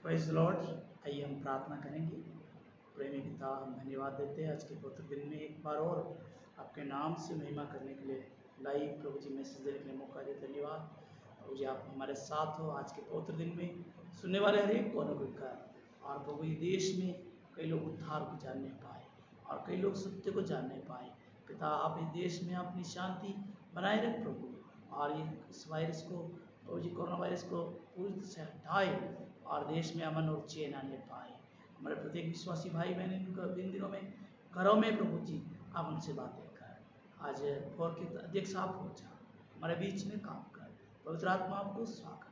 Praise the Lord. आइए हम प्रार्थना करेंगे। प्रेमी पिता, हम धन्यवाद देते हैं आज के पवित्र दिन में एक बार और आपके नाम से महिमा करने के लिए लाइव प्रभु जी मैसेज देने के लिए मौका दिया। धन्यवाद प्रभु जी, आप हमारे साथ हो आज के पवित्र दिन में। सुनने वाले हर एक को अनुग्रह कर और प्रभु ये देश में कई लोग उद्धार को जानने पाए और कई लोग सत्य को जानने पाए। पिता, आप इस देश में अपनी शांति बनाए रख प्रभु, और ये इस वायरस को प्रभु जी, कोरोना वायरस को पूरी तरह से हटाए और देश में अमन और चैन आने पाए। हमारे प्रत्येक विश्वासी भाई बहन इन दिनों में घरों में प्रभु जी आप उनसे बातें कर। आज और के अध्यक्ष आप हो जा, हमारे बीच में काम कर। पवित्र आत्मा आपको स्वागत,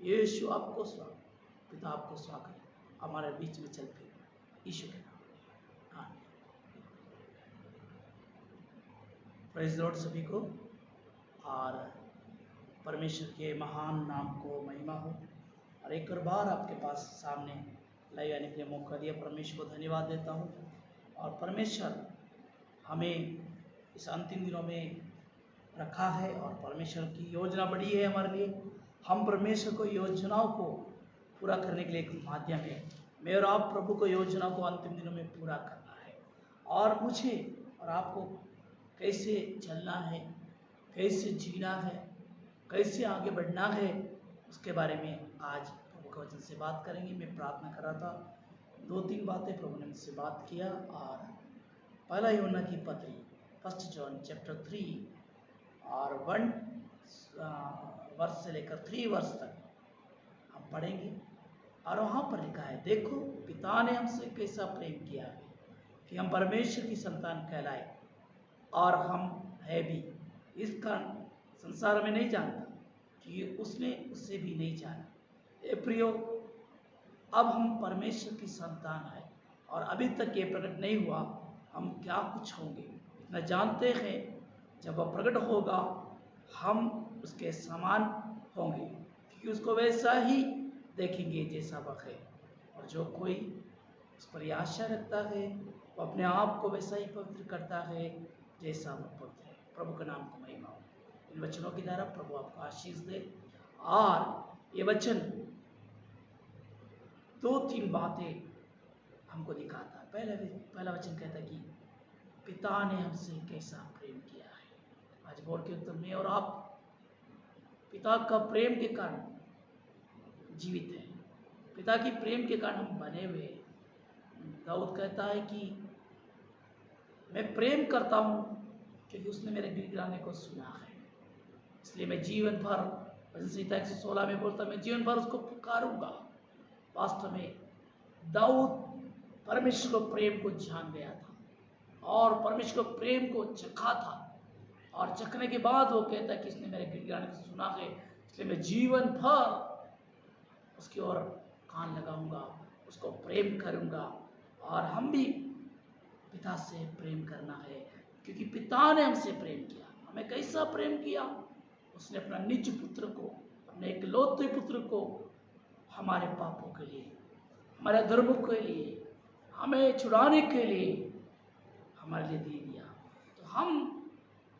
यीशु आपको स्वागत, पिता आपको स्वागत, हमारे बीच में चल फिर यीशु के नाम। आमीन। प्रेज़ द लॉर्ड सभी को, और परमेश्वर के महान नाम को महिमा हो। और एक और बार आपके पास सामने लाइव आने के लिए मौका दिया, परमेश्वर को धन्यवाद देता हूँ। और परमेश्वर हमें इस अंतिम दिनों में रखा है और परमेश्वर की योजना बड़ी है हमारे लिए। हम परमेश्वर को योजनाओं को पूरा करने के लिए एक माध्यम है। मैं और आप प्रभु को योजना को अंतिम दिनों में पूरा करना है, और मुझे और आपको कैसे चलना है, कैसे जीना है, कैसे आगे बढ़ना है, उसके बारे में आज प्रभु के वचन से बात करेंगे। मैं प्रार्थना कर रहा था, 2-3 बातें प्रभु ने मुझसे बात किया। और पहला यूहन्ना की पत्री 1 जॉन चैप्टर 3 और 1 वर्ष से लेकर 3 वर्ष तक हम पढ़ेंगे। और वहाँ पर लिखा है, देखो पिता ने हमसे कैसा प्रेम किया है कि हम परमेश्वर की संतान कहलाए, और हम है भी। इसका संसार में नहीं जानता कि उसने उससे भी नहीं जाना। ए प्रियो, अब हम परमेश्वर की संतान है, और अभी तक ये प्रकट नहीं हुआ हम क्या कुछ होंगे। इतना जानते हैं, जब वह प्रकट होगा हम उसके समान होंगे, क्योंकि उसको वैसा ही देखेंगे जैसा वह है। और जो कोई उस पर आशा रखता है वो अपने आप को वैसा ही पवित्र करता है जैसा वह पवित्र है। प्रभु के नाम को महिमा हो। इन वचनों की द्वारा प्रभु आपको आशीष दे। और ये वचन 2-3 बातें हमको दिखाता है। पहला वचन कहता है कि पिता ने हमसे कैसा प्रेम किया है। आज बोल के उत्तर में और आप पिता का प्रेम के कारण जीवित है, पिता की प्रेम के कारण हम बने हुए हैं। दाऊद कहता है कि मैं प्रेम करता हूँ क्योंकि उसने मेरे गिड़गिड़ाने को सुना है, इसलिए मैं जीवन भर, भजन संहिता 116 में बोलता, मैं जीवन भर उसको पुकारूंगा। वास्तव में दाऊद परमेश्वर को प्रेम को जान गया था और परमेश्वर को प्रेम को चखा था, और चखने के बाद वो कहता है कि इसने मेरे गिड़गिड़ाने को सुना है, इसलिए मैं जीवन भर उसकी ओर कान लगाऊंगा, उसको प्रेम करूंगा। और हम भी पिता से प्रेम करना है, क्योंकि पिता ने हमसे प्रेम किया। हमें कैसा प्रेम किया? उसने अपना निज पुत्र को, अपने इकलौते पुत्र को हमारे पापों के लिए, हमारे धर्मों के लिए, हमें छुड़ाने के लिए हमारे लिए दे दिया। तो हम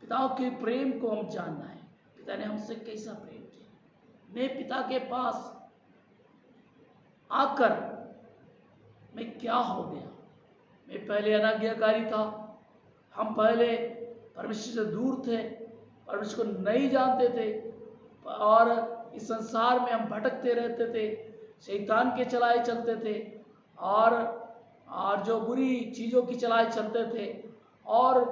पिता के प्रेम को हम जानना है, पिता ने हमसे कैसा प्रेम किया। मैं पिता के पास आकर मैं क्या हो गया? मैं पहले अनाज्ञाकारी था, हम पहले परमेश्वर से दूर थे, परमेश्वर को नहीं जानते थे, और इस संसार में हम भटकते रहते थे, शैतान के चलाए चलते थे, और जो बुरी चीज़ों की चलाए चलते थे, और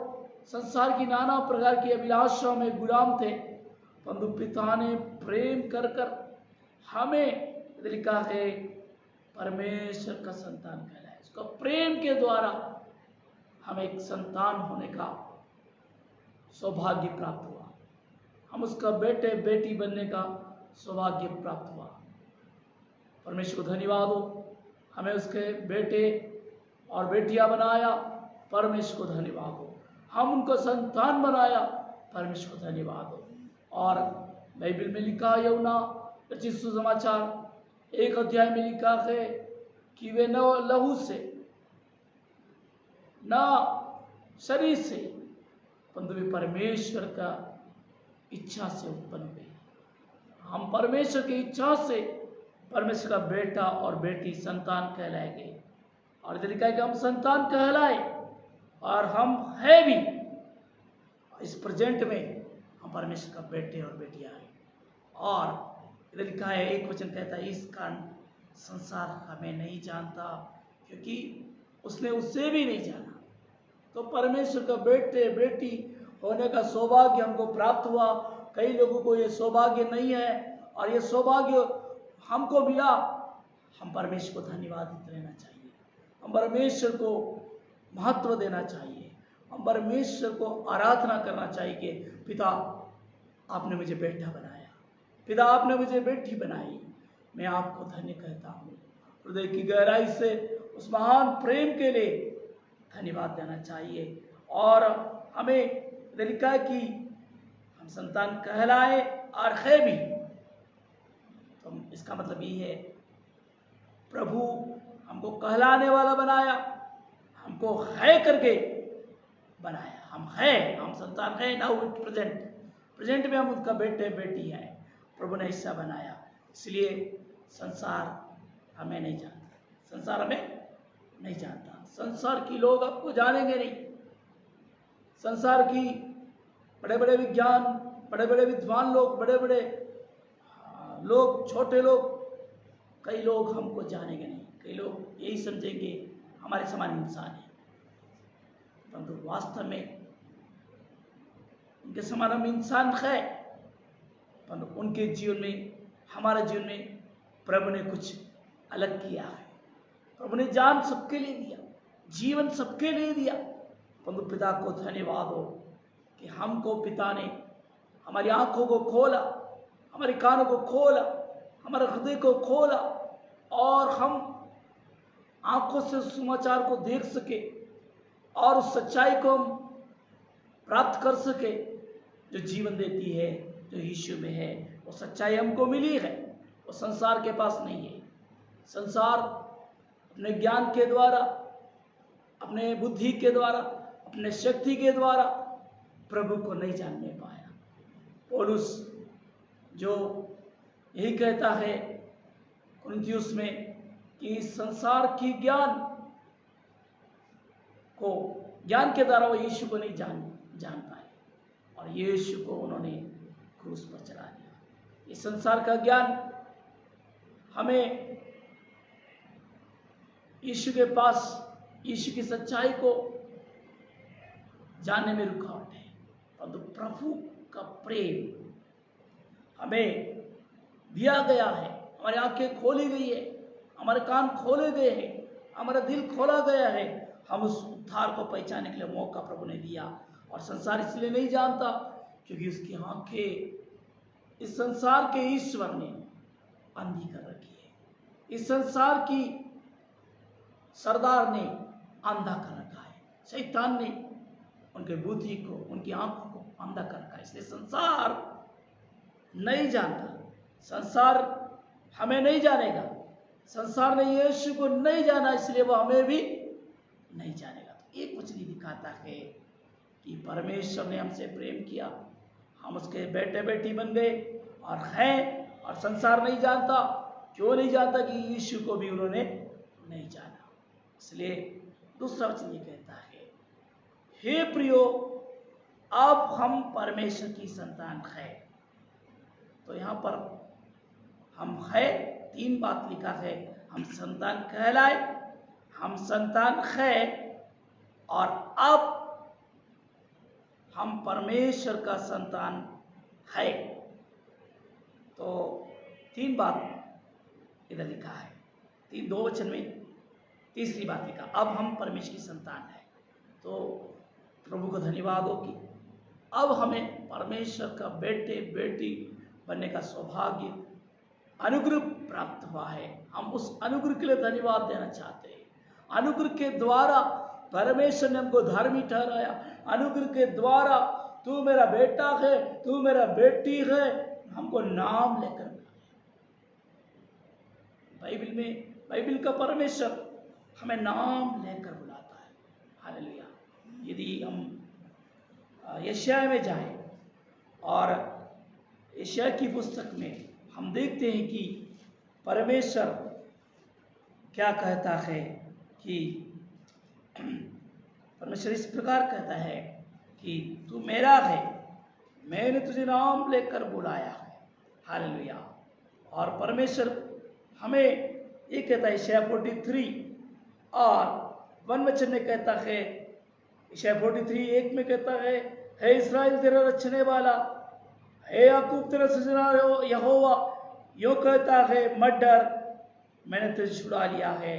संसार की नाना प्रकार की अभिलाषाओं में गुलाम थे। परंतु पिता ने प्रेम कर कर हमें, लिखा है, परमेश्वर का संतान कहलाए। उसका प्रेम के द्वारा हमें एक संतान होने का सौभाग्य प्राप्त हुआ, हम उसका बेटे बेटी बनने का सौभाग्य प्राप्त हुआ। परमेश्वर को धन्यवाद हो, हमें उसके बेटे और बेटियां बनाया। परमेश्वर को धन्यवाद हो, हम उनको संतान बनाया। परमेश्वर को धन्यवाद हो। और बाइबल में लिखा, यूहन्ना रचित सुसमाचार 1 अध्याय में लिखा है कि वे न लहू से न शरीर से, परंतु वे परमेश्वर का इच्छा से उत्पन्न हुए। हम परमेश्वर की इच्छा से परमेश्वर का बेटा और बेटी संतान कहलाएंगे। और इधर लिखा है कि हम संतान कहलाए और हम है भी। इस प्रेजेंट में हम परमेश्वर का बेटे और बेटियां हैं। और इधर लिखा है, एक वचन कहता है, इस कारण संसार हमें नहीं जानता क्योंकि उसने उससे भी नहीं जाना। तो परमेश्वर का बेटे बेटी होने का सौभाग्य हमको प्राप्त हुआ। कई लोगों को ये सौभाग्य नहीं है और ये सौभाग्य हमको मिला। हम परमेश्वर को धन्यवाद देना चाहिए, हम परमेश्वर को महत्व देना चाहिए, हम परमेश्वर को आराधना करना चाहिए कि पिता आपने मुझे बेटा बनाया, पिता आपने मुझे बेटी बनाई, मैं आपको धन्य कहता हूँ। हृदय की गहराई से उस महान प्रेम के लिए धन्यवाद देना चाहिए। और हमें लिखा है कि हम संतान कहलाए और है भी। तो इसका मतलब ये है, प्रभु हमको कहलाने वाला बनाया, हमको है करके बनाया। हम है, हम संतान है। नाउ प्रेजेंट में हम उसका बेटे बेटी हैं। प्रभु ने ऐसा बनाया। इसलिए संसार हमें नहीं जानता, संसार हमें नहीं जानता। संसार की लोग आपको जानेंगे नहीं। संसार की बड़े बड़े विज्ञान, बड़े बड़े विद्वान लोग, बड़े बड़े लोग, छोटे लोग, कई लोग हमको जानेंगे नहीं। कई लोग यही समझेंगे हमारे समान इंसान है, परंतु वास्तव में उनके समान हम इंसान है। परंतु उनके जीवन में, हमारे जीवन में प्रभु ने कुछ अलग किया है। प्रभु ने जान सबके लिए दिया, जीवन सबके लिए दिया। परंतु पिता को धन्यवाद हो कि हमको पिता ने हमारी आंखों को खोला, हमारे कानों को खोला, हमारे हृदय को खोला और हम आंखों से समाचार को देख सके और उस सच्चाई को हम प्राप्त कर सके जो जीवन देती है, जो यीशु में है। वो सच्चाई हमको मिली है, वो संसार के पास नहीं है। संसार अपने ज्ञान के द्वारा, अपने बुद्धि के द्वारा, अपने शक्ति के द्वारा प्रभु को नहीं जानने पाया। पौलुस जो यही कहता है कुरिन्थियुस में कि संसार की ज्ञान के द्वारा वो यीशु को नहीं जान पाए और यीशु को उन्होंने क्रूस पर चढ़ा दिया। इस संसार का ज्ञान हमें यीशु के पास, यीशु की सच्चाई को जानने में रुकावट है। परंतु प्रभु का प्रेम हमें दिया गया है, हमारी आंखें खोली गई है, हमारे कान खोले गए हैं, हमारा दिल खोला गया है। हम उस उद्धार को पहचानने के लिए मौका प्रभु ने दिया। और संसार इसलिए नहीं जानता क्योंकि उसकी आंखें इस संसार के ईश्वर ने अंधी कर रखी है। इस संसार की सरदार ने अंधा कर रखा है। शैतान ने उनके बुद्धि को, उनकी आंखों को अंधा कर रखा है। इसलिए संसार नहीं जानता, संसार हमें नहीं जानेगा। संसार ने यीशु को नहीं जाना, इसलिए वो हमें भी नहीं जानेगा। तो एक वचन दिखाता है कि परमेश्वर ने हमसे प्रेम किया, हम उसके बेटे बेटी बन गए और हैं। और संसार नहीं जानता। क्यों नहीं जानता? कि यीशु को भी उन्होंने नहीं जाना। इसलिए दूसरा वचन ये कहता है, हे प्रियो, अब हम परमेश्वर की संतान है। तो यहां पर हम है, तीन बात लिखा है। हम संतान कहलाए, हम संतान है और अब हम परमेश्वर का संतान है। तो तीन बात इधर लिखा है, दो वचन में तीसरी बात लिखा, अब हम परमेश्वर की संतान है। तो प्रभु को धन्यवाद हो कि अब हमें परमेश्वर का बेटे बेटी बनने का सौभाग्य, अनुग्रह प्राप्त हुआ है। हम उस अनुग्रह के लिए धन्यवाद देना चाहते हैं। अनुग्रह के द्वारा परमेश्वर ने हमको धर्मी ठहराया। अनुग्रह के द्वारा तू मेरा बेटा है, तू मेरा बेटी है, हमको नाम लेकर बाइबल में, बाइबल का परमेश्वर हमें नाम लेकर बुलाता है। हालेलुया। यदि हम यशायाह में जाएं और यशायाह की पुस्तक में हम देखते हैं कि परमेश्वर क्या कहता है कि परमेश्वर इस प्रकार कहता है कि तू मेरा है, मैंने तुझे नाम लेकर बुलाया है। हालेलुया। और परमेश्वर हमें ये कहता है यशायाह 43 और 1 वचन में कहता है, यशायाह 43:1 में कहता है, हे इस्राएल तेरा रचने वाला, हे याकूब तेरा सृजनहार यहोवा यो कहता है, मत डर, मैंने तुझे छुड़ा लिया है,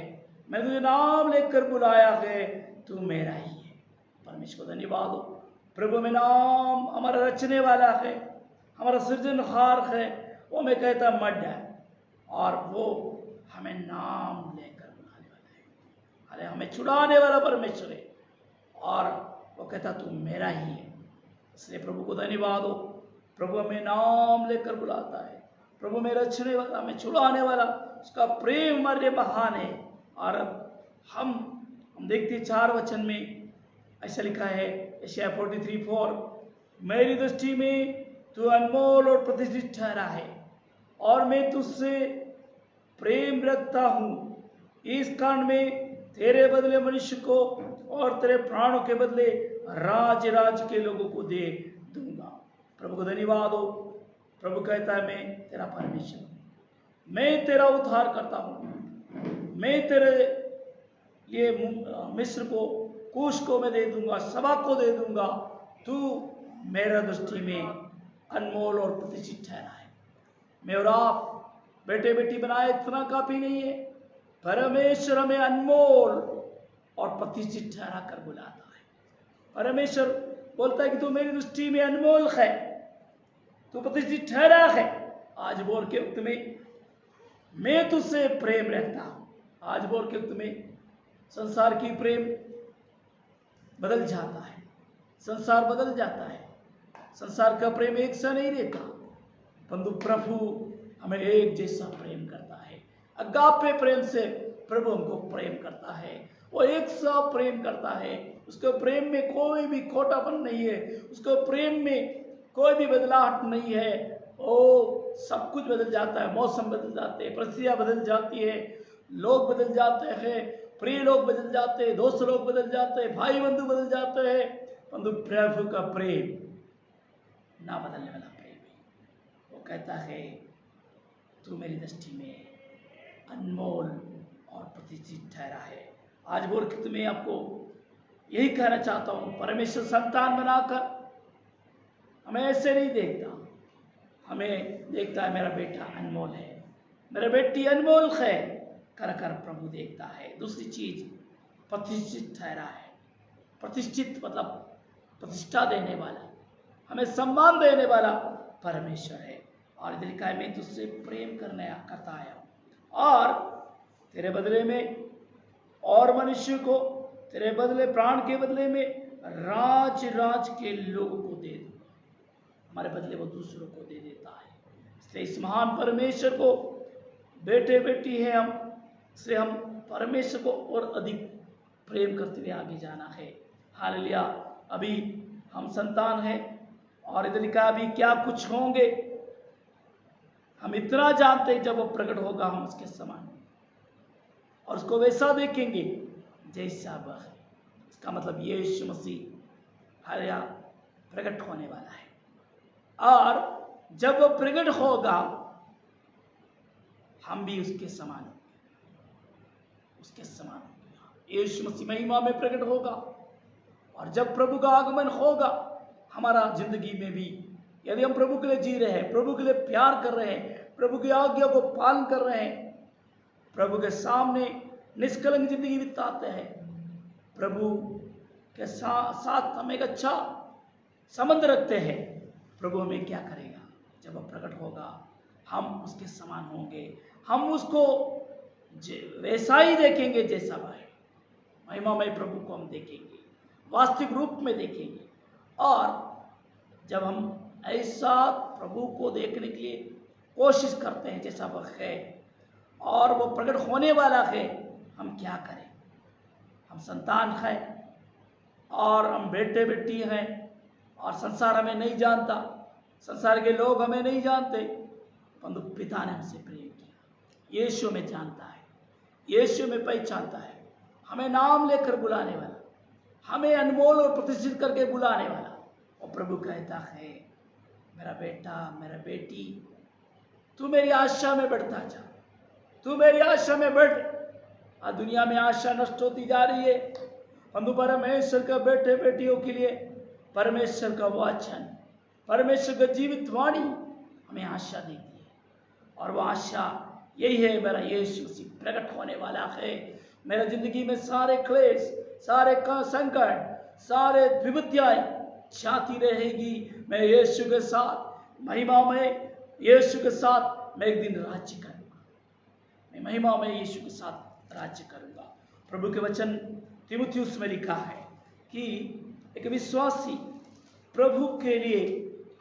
मैंने तुझे नाम लेकर बुलाया है, तू मेरा ही है। परमेश्वर को धन्यवाद हो। प्रभु में नाम हमारा रचने वाला है, हमारा सृजनहार है, वो मैं कहता मत डर, और वो हमें नाम लेकर बुलाने वाला है। अरे हमें छुड़ाने वाला परमेश्वर है, और वो कहता तू मेरा ही है। इसलिए प्रभु को धन्यवाद हो। प्रभु हमें नाम लेकर बुलाता है, प्रभु में रचने वाला, हमें छुड़ाने वाला, उसका प्रेम हमारे लिए महान है। और हम देखते 4 वचन में ऐसा लिखा है, यशायाह 43:4, मेरी दृष्टि में तू अनमोल और प्रतिष्ठित ठहरा है, और मैं तुझसे प्रेम रखता हूँ। इस कारण में तेरे बदले मनुष्य को और तेरे प्राणों के बदले राज के लोगों को दे दूंगा। प्रभु को धन्यवाद हो। प्रभु कहता है मैं तेरा परमेश्वर हूँ, मैं तेरा उद्धार करता हूँ, मैं तेरे लिए मिस्र को, कूश को मैं दे दूंगा, सबा को दे दूंगा, तू मेरा दृष्टि में अनमोल और प्रतिष्ठित ठहरा है। मैं और आप बेटे बेटी बनाए इतना काफी नहीं है, परमेश्वर हमें अनमोल और प्रतिष्ठित ठहरा कर बुलाता है। परमेश्वर बोलता है कि तू मेरी दृष्टि में अनमोल है, तू प्रतिष्ठित ठहरा है। आज बोल के वक्त में मैं तुझसे प्रेम रखता हूं। आज बोल के वक्त में संसार की प्रेम बदल जाता है, संसार बदल जाता है, संसार का प्रेम एक सा नहीं रहता, परंतु प्रभु हमें एक जैसा प्रेम करता है। अगापे प्रेम से प्रभु हमको प्रेम करता है, वो एक सा प्रेम करता है। उसके प्रेम में कोई भी खोटापन नहीं है, उसके प्रेम में कोई भी बदलाव नहीं है। ओ सब कुछ बदल जाता है, मौसम बदल जाते हैं, परिस्थितियां बदल जाती है, लोग बदल जाते हैं, प्रिय लोग बदल जाते हैं, दोस्त लोग बदल जाते हैं, भाई बंधु बदल जाते हैं, परंतु प्रभु का प्रेम ना बदलने वाला प्रेम है। वो कहता है तू मेरी दृष्टि में अनमोल और प्रतिष्ठित ठहरा है। आज बोल के तुम्हें आपको यही कहना चाहता हूं, परमेश्वर संतान बनाकर हमें ऐसे नहीं देखता, हमें देखता है मेरा बेटा अनमोल है, मेरा बेटी अनमोल है कर कर प्रभु देखता है। दूसरी चीज प्रतिष्ठित ठहरा है। प्रतिष्ठित मतलब प्रतिष्ठा देने वाला, हमें सम्मान देने वाला परमेश्वर है। और इधर लिखा है मैं तुझसे प्रेम करता आया हूं, और तेरे बदले में और मनुष्य को, तेरे बदले प्राण के बदले में राज के लोगों को दे दूंगा। हमारे बदले वो दूसरों को दे देता है। इसलिए इस महान परमेश्वर को बेटे बेटी है हम, इसलिए हम परमेश्वर को और अधिक प्रेम करते हुए आगे जाना है। हालेलुया। अभी हम संतान हैं, और इधर लिखा अभी क्या कुछ होंगे, हम इतना जानते हैं जब वो प्रकट होगा हम उसके समान, और उसको वैसा देखेंगे जैसा वह है। इसका मतलब यीशु मसीह हालेलुया प्रकट होने वाला है, और जब वो प्रकट होगा हम भी उसके समान होंगे, उसके समान होंगे। यीशु मसीह महिमा में प्रकट होगा, और जब प्रभु का आगमन होगा हमारा जिंदगी में भी, यदि हम प्रभु के लिए जी रहे हैं, प्रभु के लिए प्यार कर रहे हैं, प्रभु की आज्ञा को पालन कर रहे हैं, प्रभु के सामने निष्कलंक जिंदगी बिताते हैं, प्रभु के साथ हम एक अच्छा संबंध रखते हैं, प्रभु हमें क्या करेगा? जब वह प्रकट होगा हम उसके समान होंगे, हम उसको वैसा ही देखेंगे जैसा वह है। महिमामय प्रभु को हम देखेंगे, वास्तविक रूप में देखेंगे। और जब हम ऐसा प्रभु को देखने के लिए कोशिश करते हैं जैसा वह है, और वो प्रकट होने वाला है, हम क्या करें? हम संतान हैं, और हम बेटे बेटी हैं, और संसार हमें नहीं जानता, संसार के लोग हमें नहीं जानते, परंतु पिता ने हमसे प्रेम किया। यीशु में जानता है, यीशु में पहचानता है, हमें नाम लेकर बुलाने वाला, हमें अनमोल और प्रतिष्ठित करके बुलाने वाला। और प्रभु कहता है, मेरा बेटा, मेरा बेटी, तू मेरी आशा में बढ़ता जा, तू मेरी आशा में बढ़। आज दुनिया में आशा नष्ट होती जा रही है, परंतु परमेश्वर के बेटे बेटियों के लिए परमेश्वर का वचन, परमेश्वर का जीवित वाणी हमें आशा देती है। और वो आशा यही है, मेरा यीशु मसीह प्रकट होने वाला है। मेरा जिंदगी में सारे क्लेश, सारे संकट, सारे विपत्तियां जाती रहेगी। मैं यीशु के साथ महिमा में, यीशु के साथ मैं एक दिन राज्य करूंगा। मैं महिमा में यीशु के साथ राज्य करूंगा। प्रभु के वचन तीमुथियुस में लिखा है कि एक विश्वासी प्रभु के लिए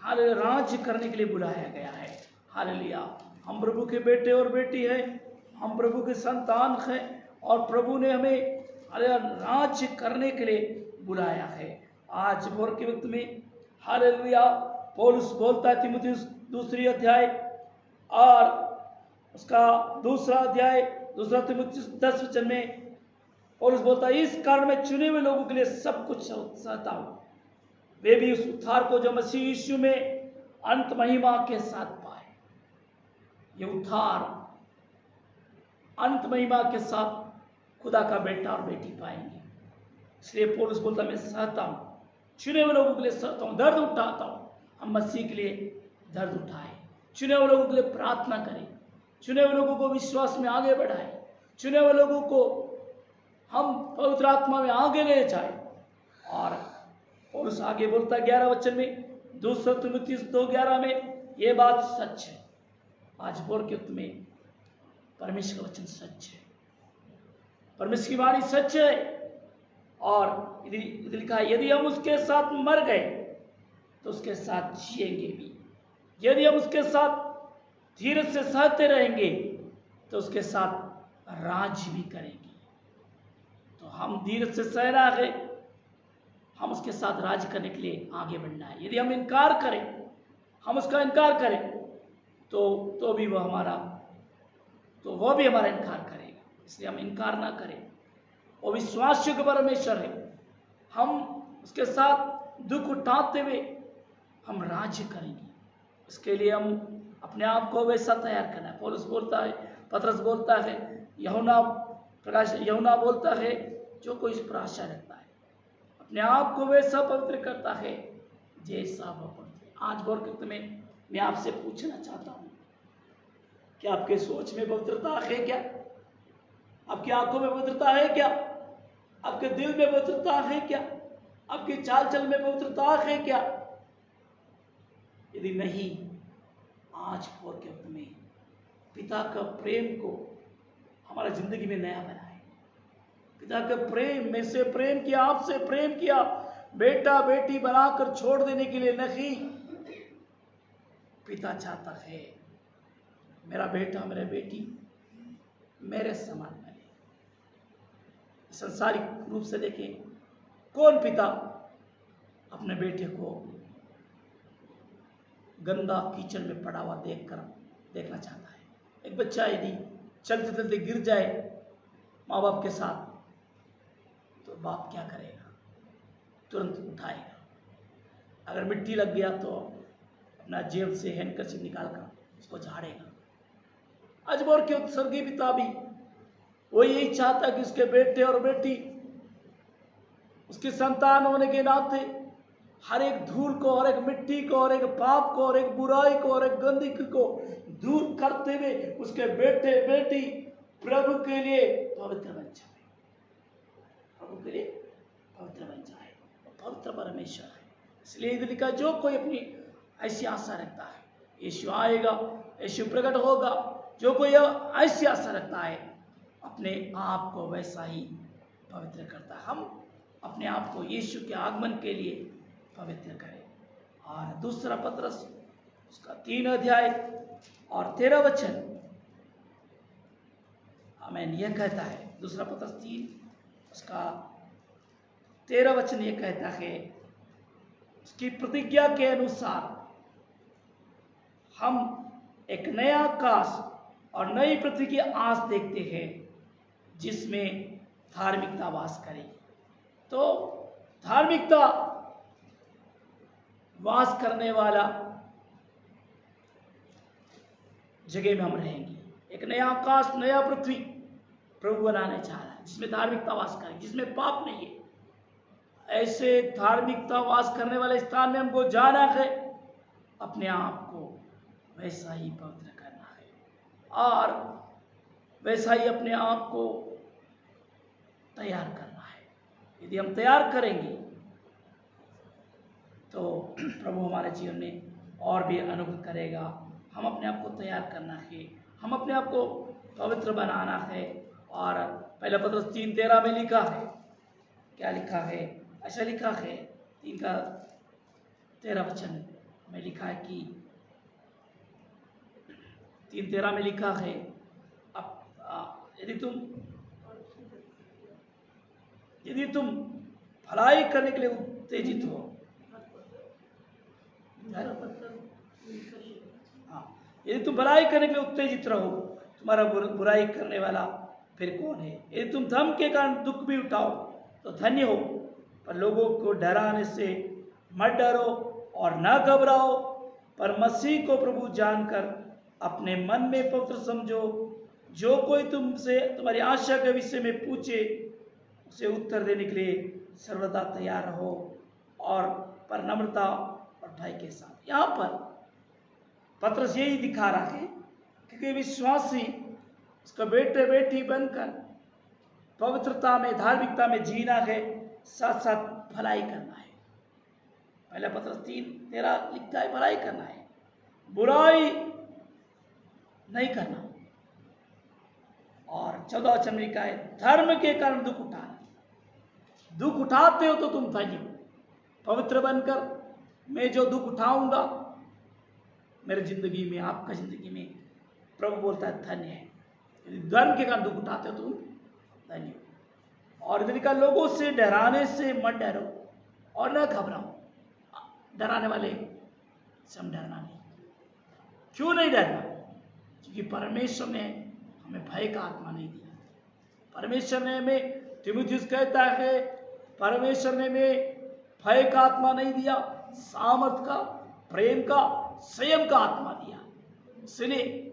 हालेलुया राज्य करने के लिए बुलाया गया है। हालेलुया, हम प्रभु के बेटे और बेटी हैं, हम प्रभु के संतान हैं और प्रभु ने हमें हालेलुया राज्य करने के लिए बुलाया है। आज भोर के वक्त में हालेलुया पौलुस बोलता है तीमुथियुस दूसरी अध्याय और उसका दूसरा अध्याय, दूसरा तीमुथियुस 10 वचन में पौलुस बोलता है, इस कारण में चुने हुए लोगों के लिए सब कुछ सहता हूं, वे भी उस उद्धार को जो मसीह यीशु में अंत महिमा के साथ पाए। ये उद्धार अंत महिमा के साथ खुदा का बेटा और बेटी पाएंगे। इसलिए पौलुस बोलता, मैं सहता हूं, चुने हुए लोगों के लिए सहता हूं, दर्द उठाता हूं। हम मसीह के लिए दर्द उठाए, चुने हुए लोगों के लिए प्रार्थना करें, चुने हुए लोगों को विश्वास में आगे बढ़ाए, चुने हुए लोगों को हम पवित्र आत्मा में आगे ले जाए। और पौलुस आगे बोलता है 11 वचन में, दूसरा तीमुथियुस 2:11 में, ये बात सच है। आज भोर के वक्त में परमेश्वर का वचन सच है, परमेश्वर की वाणी सच है। और लिखा है, यदि हम उसके साथ मर गए तो उसके साथ जिएंगे भी, यदि हम उसके साथ धीरज से सहते रहेंगे तो उसके साथ राज भी करेंगे। तो हम धीरज से सह रहा है, हम उसके साथ राज करने के लिए आगे बढ़ना है। यदि हम इनकार करें, हम उसका इनकार करें तो भी वह हमारा इनकार करेगा। इसलिए हम इनकार ना करें। वो विश्वासयोग्य परमेश्वर है, हम उसके साथ दुख उठाते हुए हम राज्य करेंगे। इसके लिए हम अपने आप को वैसा तैयार करना है। पौलुस बोलता है, पतरस बोलता है, यूहन्ना बोलता है, जो कोई इस पर आशा रखता है अपने आप को वैसा पवित्र करता है जैसा वह पवित्र है। आज भोर के में मैं आपसे पूछना चाहता हूं, क्या आपके सोच में पवित्रता है क्या? आपकी आंखों में पवित्रता है क्या? आपके दिल में पवित्रता है क्या? आपकी चाल चल में पवित्रता है क्या? यदि नहीं, आज भोर के वक्त में पिता का प्रेम को हमारा जिंदगी में नया बनाए। पिता का प्रेम में से प्रेम किया, आपसे प्रेम किया, बेटा बेटी बनाकर छोड़ देने के लिए नहीं। पिता चाहता है मेरा बेटा मेरा बेटी मेरे समान बने। संसारिक रूप से देखें, कौन पिता अपने बेटे को गंदा कीचड़ में पड़ा हुआ देखना चाहता है? एक बच्चा यदि चलते चलते गिर जाए माँ बाप के साथ, तो बाप क्या करेगा? तुरंत उठाएगा। अगर मिट्टी लग गया तो अपना जेब से हैंडकरचिप निकालकर उसको झाड़ेगा। आज भोर के स्वर्गीय पिता भी वो यही चाहता कि उसके बेटे और बेटी, उसके संतान होने के नाते हर एक धूल को, हर एक मिट्टी को, हर एक पाप को, हर एक बुराई को, हर एक गंदगी को दूर करते हुए उसके बेटे बेटी प्रभु के लिए पवित्र बन जाए, प्रभु के लिए पवित्र बन जाए। पवित्र परमेश्वर है। इसलिए इधर लिखा, जो कोई अपनी ऐसी आशा रखता है, यीशु आएगा, यीशु प्रकट होगा। जो कोई ऐसी आशा रखता है अपने आप को वैसा ही पवित्र करता है। हम अपने आप को यीशु के आगमन के लिए पवित्र करें। और दूसरा पतरस उसका 3 अध्याय और 13 वचन आमीन यह कहता है, दूसरा पतरस 3 उसका 13 वचन यह कहता है, उसकी प्रतिज्ञा के अनुसार हम एक नया आकाश और नई पृथ्वी की आस देखते हैं जिसमें धार्मिकता वास करेगी। तो धार्मिकता वास करने वाला जगह में हम रहेंगे। एक नया आकाश नया पृथ्वी प्रभु बनाने चाह रहा है जिसमें धार्मिकता वास करेगी, जिसमें पाप नहीं है। ऐसे धार्मिकता वास करने वाले स्थान में हमको जाना है, अपने आप को वैसा ही पवित्र करना है और वैसा ही अपने आप को तैयार करना है। यदि हम तैयार करेंगे तो प्रभु हमारे जीवन में और भी अनुग्रह करेगा। हम अपने आप को तैयार करना है, हम अपने आप को पवित्र बनाना है। और पहला पत्रस 3:13 में लिखा है, क्या लिखा है? ऐसा लिखा है 3:13 में लिखा है कि 3:13 में लिखा है, यदि तुम भलाई करने के लिए उत्तेजित हो, यदि तुम भलाई करने के लिए उत्तेजित रहो, तुम्हारा बुराई करने वाला फिर कौन है? यदि तुम धर्म के कारण दुख भी उठाओ तो धन्य हो, पर लोगों को डराने से मत डरो और न घबराओ, पर मसीह को प्रभु जानकर अपने मन में पवित्र समझो। जो कोई तुमसे तुम्हारी आशा के विषय में पूछे उसे उत्तर देने के लिए सर्वदा तैयार रहो, और पर नम्रता और भय के साथ। यहाँ पर पत्रस यही दिखा रहा है कि विश्वासी उसका बेटे बेटी बनकर पवित्रता में धार्मिकता में जीना है, साथ साथ भलाई करना है। पहला पत्रस 3:13 लिखता है भलाई करना है, बुराई नहीं करना। और 14 में लिखा है धर्म के कारण दुख उठाना। दुख उठाते हो तो तुम धन्य हो। पवित्र बनकर मैं जो दुख उठाऊंगा मेरी जिंदगी में, आपका जिंदगी में, प्रभु बोलता है धन्य है। यदि धर्म के कारण दुख उठाते हो तुम धन्य हो। और इधर का लोगों से डराने से मत डरो और न घबराओ। डराने वाले से हम डरना नहीं। क्यों नहीं डरना? क्योंकि परमेश्वर ने हमें भय का आत्मा नहीं दिया। परमेश्वर ने हमें, तीमुथियुस कहता है, परमेश्वर ने हमें भय का आत्मा नहीं दिया, सामर्थ का, प्रेम का, संयम का आत्मा दिया। इसलिए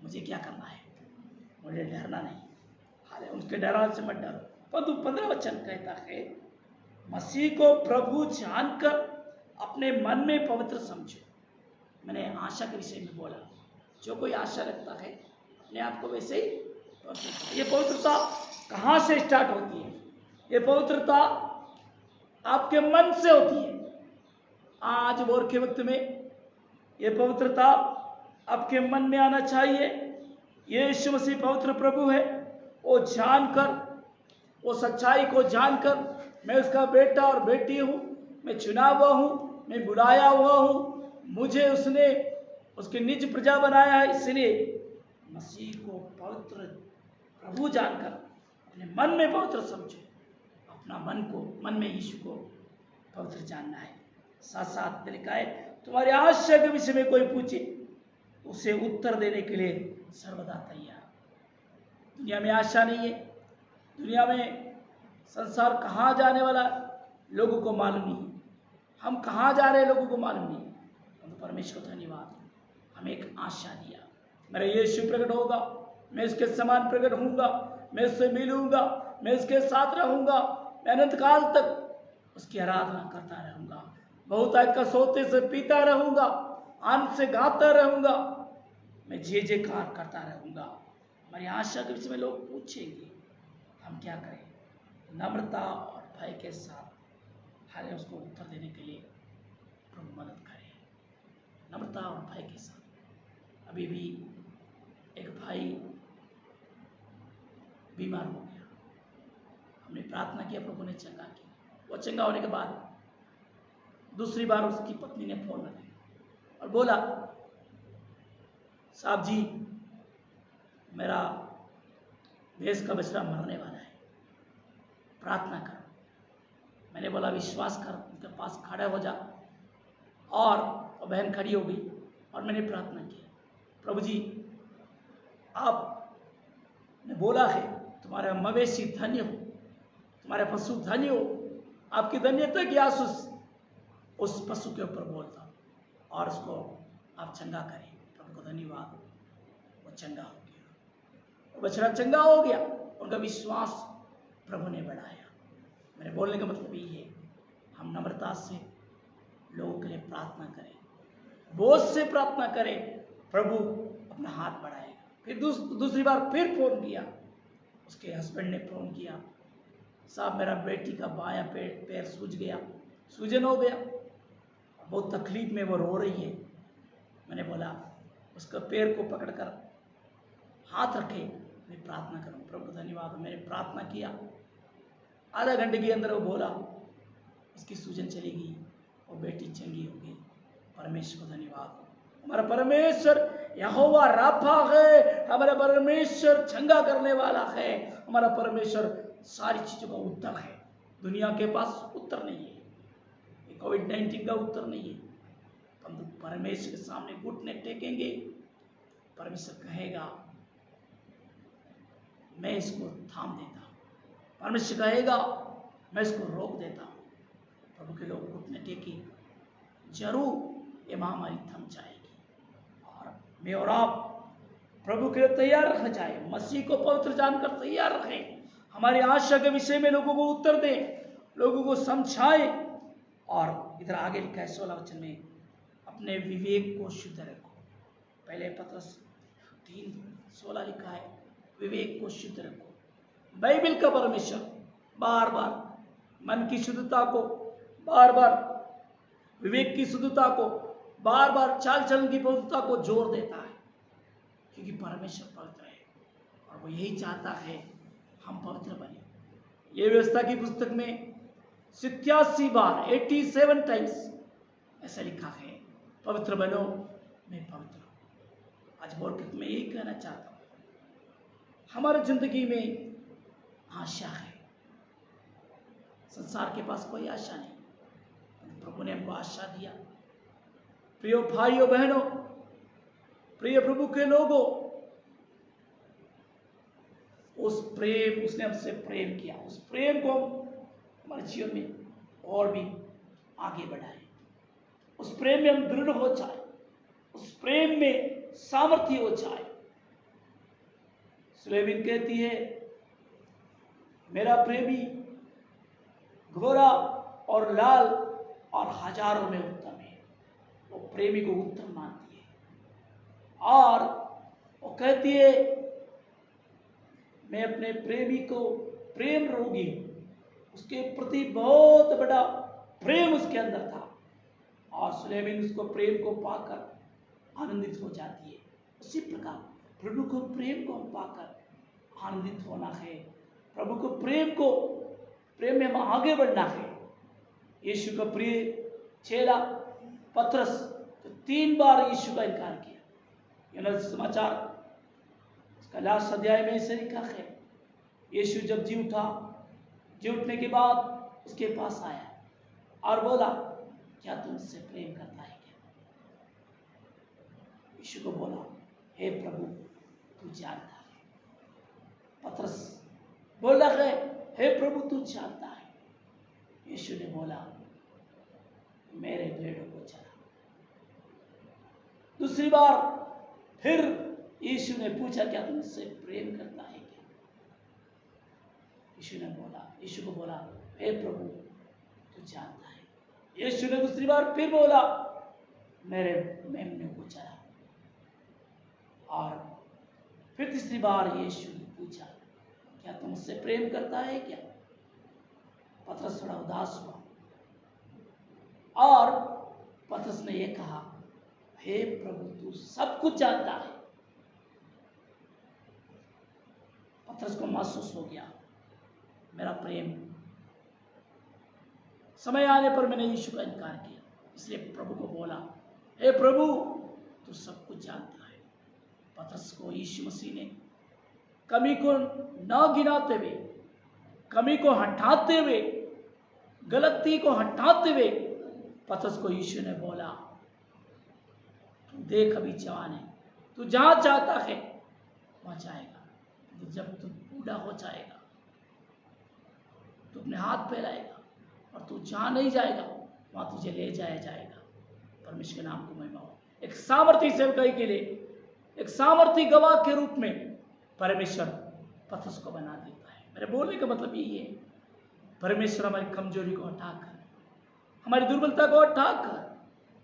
मुझे क्या करना है? मुझे डरना नहीं। हाले उनके डराने से मत डरो। परंतु 15 कहता है मसीह को प्रभु जानकर अपने मन में पवित्र समझो। मैंने आशा के विषय में बोला, जो कोई आशा रखता है अपने आप को वैसे ही पवित्र। ये पवित्रता कहाँ से स्टार्ट होती है? ये पवित्रता आपके मन से होती है। आज भोर के वक्त में ये पवित्रता आपके मन में आना चाहिए। ये यीशु मसीह पवित्र प्रभु है, वो जानकर, वो सच्चाई को जानकर मैं उसका बेटा और बेटी हूँ, मैं चुना हुआ हूँ, मैं बुलाया हुआ हूँ, मुझे उसने उसकी निज प्रजा बनाया है। इसलिए मसीह को पवित्र प्रभु जानकर अपने मन में पवित्र समझो। अपना मन में यीशु को पवित्र जानना है। साथ साथ लिखा है तुम्हारी आशा के विषय में कोई पूछे उसे उत्तर देने के लिए सर्वदा तैयार। दुनिया में आशा नहीं है, दुनिया में संसार कहाँ जाने वाला लोगों को मालूम नहीं, हम कहाँ जा रहे हैं लोगों को मालूम नहीं। तो परमेश्वर को धन्यवाद, हमें एक आशा दिया, मेरा यीशु प्रकट होगा, मैं उसके समान प्रकट होऊंगा, मैं उससे मिलूंगा, मैं उसके साथ रहूंगा, मैं अनंत काल तक उसकी आराधना करता रहूंगा, बहुतायत का सोते से पीता रहूंगा, आनंद से गाता रहूंगा, मैं जय जयकार करता रहूंगा। हमारी आशा के विषय में लोग पूछेंगे, हम क्या करें? नम्रता और भय के साथ हमें उसको उत्तर देने के लिए प्रभु मदद करें। नम्रता और भय के साथ। अभी भी एक भाई बीमार हो गया, हमने प्रार्थना किया, प्रभु ने चंगा किया। वो चंगा होने के बाद दूसरी बार उसकी पत्नी ने फोन लगाया और बोला, साहब जी मेरा भैंस का बछड़ा मरने वाला है, प्रार्थना करो। मैंने बोला विश्वास कर, उनके पास खड़ा हो जा। और बहन खड़ी हो गई और मैंने प्रार्थना की, प्रभु जी आपने बोला है तुम्हारे मवेशी धन्य हो, तुम्हारे पशु धन्य हो, आपकी धन्यता की आसूस उस पशु के ऊपर बोलता और उसको आप चंगा करें। प्रभु को धन्यवाद, वो चंगा हो गया, वो बछड़ा चंगा हो गया, उनका विश्वास प्रभु ने बढ़ाया। मेरे बोलने का मतलब ये है, हम नम्रता से लोगों के लिए प्रार्थना करें, बोझ से प्रार्थना करें, प्रभु अपना हाथ बढ़ाएगा। फिर दूसरी बार फिर फोन किया, उसके हस्बैंड ने फोन किया, साहब मेरा बेटी का बायां पैर सूज गया, सूजन हो गया, बहुत तकलीफ में वो रो रही है। मैंने बोला उसका पैर को पकड़कर हाथ रखे, मैं प्रार्थना करूं। प्रभु धन्यवाद, मैंने प्रार्थना किया, आधा घंटे के अंदर वो बोला उसकी सूजन चली गई, वो बेटी चंगी हो गई। परमेश्वर को धन्यवाद। हमारा परमेश्वर यहोवा राफा है, हमारा परमेश्वर चंगा करने वाला है, हमारा परमेश्वर सारी चीजों का उत्तर है। दुनिया के पास उत्तर नहीं है, कोविड-19 का उत्तर नहीं है, परंतु परमेश्वर के सामने घुटने टेकेंगे, परमेश्वर कहेगा मैं इसको थाम देता हूं, परमेश्वर कहेगा मैं इसको रोक देता हूं। प्रभु के लोग घुटने टेके, जरूर ये महामारी थम जाएगी और मैं और आप प्रभु के लिए तैयार रखना जाए, मसीह को पवित्र जानकर तैयार रखें, हमारी आशा के विषय में लोगों को उत्तर दें, लोगों को समझाएं। और इधर आगे लिखा है 16 वचन में, अपने विवेक को शुद्ध रखो। पहले पत्रस 3:16 लिखा है, विवेक को शुद्ध रखो। बाइबल का परमेश्वर बार बार मन की शुद्धता को, बार बार विवेक की शुद्धता को, बार बार चाल चलन की पवित्रता को जोर देता है, क्योंकि परमेश्वर पवित्र है और वो यही चाहता है हम पवित्र बने। ये व्यवस्था की पुस्तक में 87 बार 87 टाइम्स ऐसा लिखा है, पवित्र बनो, मैं पवित्र हूं। आज बोलकर मैं यही कहना चाहता हूं, हमारी जिंदगी में आशा है, संसार के पास कोई आशा नहीं, प्रभु ने हमको आशा दिया। प्रिय भाइयों बहनों, प्रिय प्रभु के लोगों, उस प्रेम, उसने हमसे प्रेम किया, उस प्रेम को हमारे जीवन में और भी आगे बढ़ाए, उस प्रेम में हम दृढ़ हो जाए, उस प्रेम में सामर्थ्य हो जाए। सुलेमान कहती है, मेरा प्रेमी गोरा और लाल और हजारों में उत्तम है। वो प्रेमी को उत्तम मानती है और वो कहती है, मैं अपने प्रेमी को प्रेम रोगी हूं। उसके प्रति बहुत बड़ा प्रेम उसके अंदर था और सुलेमान उसको प्रेम को पाकर आनंदित हो जाती है। उसी प्रकार प्रभु को प्रेम को पाकर आनंदित होना है, प्रभु को प्रेम में हम आगे बढ़ना है। यीशु का प्रिय चेला पतरस तो 3 बार यीशु का इनकार किया। यूहन्ना समाचार उसका लास्ट अध्याय में ऐसे लिखा है, यीशु जब जी उठने के बाद उसके पास आया और बोला, क्या तुम उससे प्रेम करता है क्या? यीशु को बोला, हे प्रभु तू जानता है। पतरस बोल रहा है, हे प्रभु तू जानता है। यीशु ने बोला, मेरे भेड़ों को चरा। दूसरी बार फिर यीशु ने पूछा, क्या तुम उससे प्रेम करता है क्या? यीशु को बोला, हे प्रभु तू जानता है। यीशु ने दूसरी बार फिर बोला, मेरे मेमनों को चरा। और फिर तीसरी बार यीशु ने पूछा, क्या तुम उससे प्रेम करता है क्या? पतरस थोड़ा उदास हुआ और पतरस ने यह कहा, हे प्रभु तू सब कुछ जानता है। पतरस को महसूस हो गया, मेरा प्रेम, समय आने पर मैंने यीशु का इनकार किया, इसलिए प्रभु को बोला, हे प्रभु तू सब कुछ जानता है। पतरस को यीशु मसीह ने कमी को न गिनाते हुए, कमी को हटाते हुए, गलती को हटाते हुए पतरस को यीशु ने बोला, तू देख अभी जवान है, तू जहां चाहता है वहाँ जाएगा। तो जब तू बूढ़ा हो जाएगा, तू अपने हाथ फैलाएगा और तू जहाँ नहीं जाएगा वहाँ तुझे ले जाया जाएगा। परमेश्वर के नाम को महिमा हो। एक सामर्थी सेवकाई के लिए, एक सामर्थी गवाह के रूप में परमेश्वर पतरस को बना देता है। मेरे बोलने का मतलब यही है, परमेश्वर हमारी कमजोरी को हटाकर, हमारी दुर्बलता को हटाकर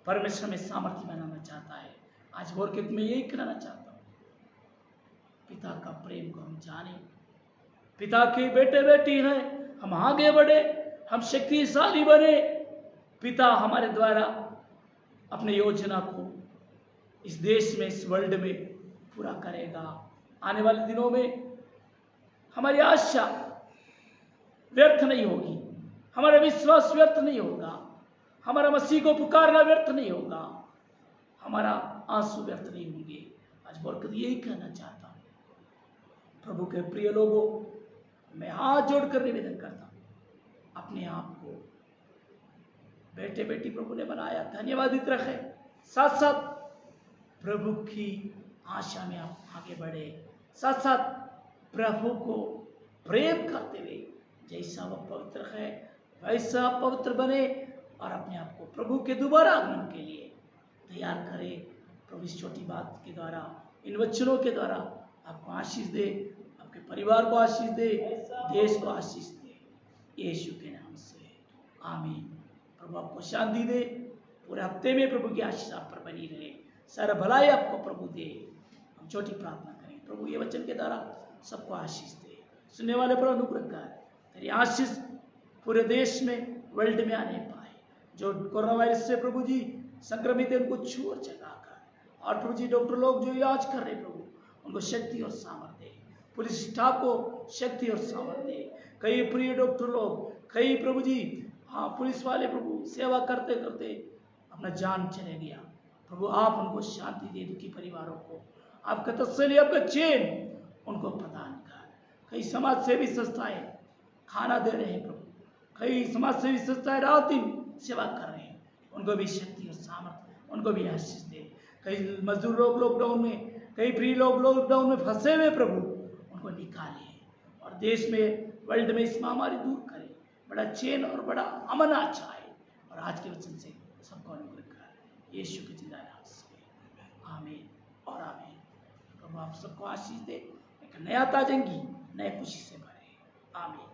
परमेश्वर में सामर्थ्य बनाना चाहता है। आज भोर के मैं यही कहना चाहता हूँ, पिता का प्रेम को हम जाने, पिता के बेटे बेटी हैं, हम आगे बढ़े, हम शक्तिशाली बने। पिता हमारे द्वारा अपने योजना को इस देश में, इस वर्ल्ड में पूरा करेगा। आने वाले दिनों में हमारी आशा व्यर्थ नहीं होगी, हमारा विश्वास व्यर्थ नहीं होगा, हमारा मसीह को पुकारना व्यर्थ नहीं होगा, हमारा आंसू व्यर्थ नहीं होंगे। आज बरकत यही कहना चाहता हूँ। प्रभु के प्रिय लोगों, मैं हाथ जोड़कर निवेदन करता हूँ, अपने आप को बेटे बेटी प्रभु ने बनाया, धन्यवादित रखे। साथ साथ प्रभु की आशा में आप आगे बढ़े, साथ साथ प्रभु को प्रेम करते हुए जैसा वह पवित्र है वैसा पवित्र बने और अपने आप को प्रभु के दोबारा आगमन के लिए तैयार करे। प्रभु इस छोटी बात के द्वारा, इन वचनों के द्वारा आपको आशीष दे, आपके परिवार को आशीष दे, देश को आशीष दे, यीशु के नाम से आमीन। प्रभु आपको शांति दे, पूरे हफ्ते में प्रभु की आशीष आप पर बनी रहे, सारा भलाई आपको प्रभु दे। हम छोटी प्रार्थना करें। प्रभु ये वचन के द्वारा सबको आशीष दे, सुनने वाले पर अनुग्रह कर, तेरी आशीष पूरे देश में, वर्ल्ड में आने पाए। जो कोरोना वायरस से प्रभु जी संक्रमित है उनको छू और जगाकर, और प्रभु जी डॉक्टर लोग जो इलाज कर रहे प्रभु उनको शक्ति और सामर्थ्य दे, पुलिस स्टाफ को शक्ति और सामर्थ्य दे। कई प्रिय डॉक्टर लोग, कई प्रभु जी हाँ पुलिस वाले प्रभु सेवा करते करते अपना जान चले गया, प्रभु आप उनको शांति दे, दुखी परिवारों को आपका तसल्ली, आपका चैन उनको प्रदान कर। कई समाज सेवी संस्थाएं खाना दे रहे हैं प्रभु, कई समाज सेवी संस्थाएं रात दिन सेवा कर रहे हैं, उनको भी शक्ति और सामर्थ्य, उनको भी आशीष दे। कई मजदूर लोग लॉकडाउन में, कई प्रिय लोग लॉकडाउन में फंसे हुए प्रभु उनको निकाले और देश में, वर्ल्ड में इस महामारी दूर करे, बड़ा चैन और बड़ा अमन आ जाए। और आज के वचन से सबको अनुग्रह कर, यीशु के जिंदा नाम से आमीन और आमीन। प्रभु आप सबको आशीष दे, एक नया ताजगी, नए खुशी से भरे, आमीन।